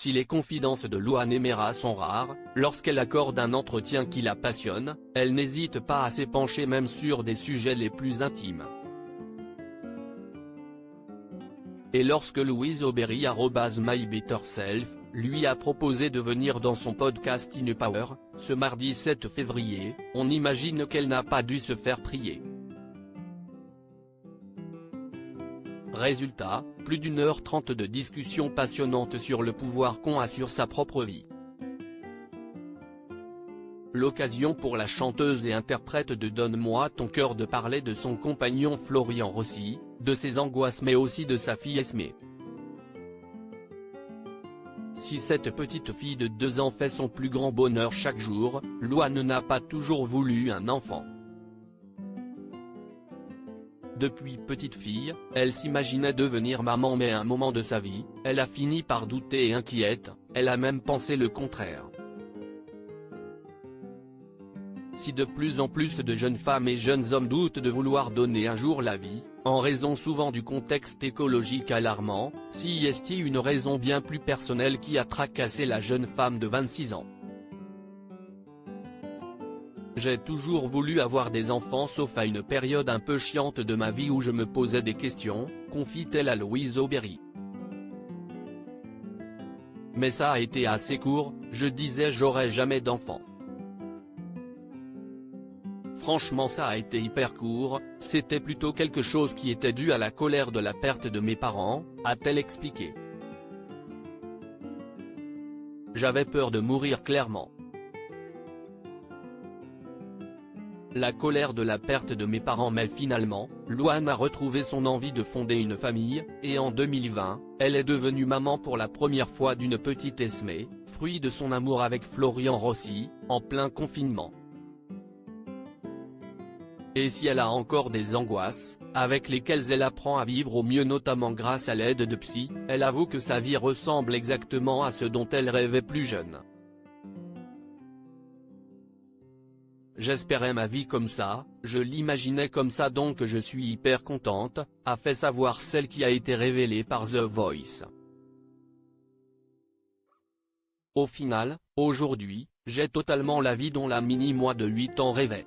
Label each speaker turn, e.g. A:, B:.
A: Si les confidences de Louane Emera sont rares, lorsqu'elle accorde un entretien qui la passionne, elle n'hésite pas à s'épancher même sur des sujets les plus intimes. Et lorsque Louise Aubéry @MyBetterSelf, lui a proposé de venir dans son podcast In Power, ce mardi 7 février, on imagine qu'elle n'a pas dû se faire prier. Résultat, plus d'1h30 de discussion passionnante sur le pouvoir qu'ont a sur sa propre vie. L'occasion pour la chanteuse et interprète de Donne-moi ton cœur de parler de son compagnon Florian Rossi, de ses angoisses mais aussi de sa fille Esmé. Si cette petite fille de 2 ans fait son plus grand bonheur chaque jour, Louane n'a pas toujours voulu un enfant. Depuis petite fille, elle s'imaginait devenir maman mais à un moment de sa vie, elle a fini par douter et inquiète, elle a même pensé le contraire. Si de plus en plus de jeunes femmes et jeunes hommes doutent de vouloir donner un jour la vie, en raison souvent du contexte écologique alarmant, si y est-il une raison bien plus personnelle qui a tracassé la jeune femme de 26 ans. J'ai toujours voulu avoir des enfants sauf à une période un peu chiante de ma vie où je me posais des questions, confie-t-elle à Louise Aubéry. Mais ça a été assez court, je disais j'aurai jamais d'enfant. Franchement ça a été hyper court, c'était plutôt quelque chose qui était dû à la colère de la perte de mes parents, a-t-elle expliqué. J'avais peur de mourir clairement. La colère de la perte de mes parents mais finalement, Louane a retrouvé son envie de fonder une famille, et en 2020, elle est devenue maman pour la première fois d'une petite Esmé, fruit de son amour avec Florian Rossi, en plein confinement. Et si elle a encore des angoisses, avec lesquelles elle apprend à vivre au mieux notamment grâce à l'aide de psy, elle avoue que sa vie ressemble exactement à ce dont elle rêvait plus jeune. J'espérais ma vie comme ça, je l'imaginais comme ça donc je suis hyper contente, a fait savoir celle qui a été révélée par The Voice. Au final, aujourd'hui, j'ai totalement la vie dont la mini-moi de 8 ans rêvait.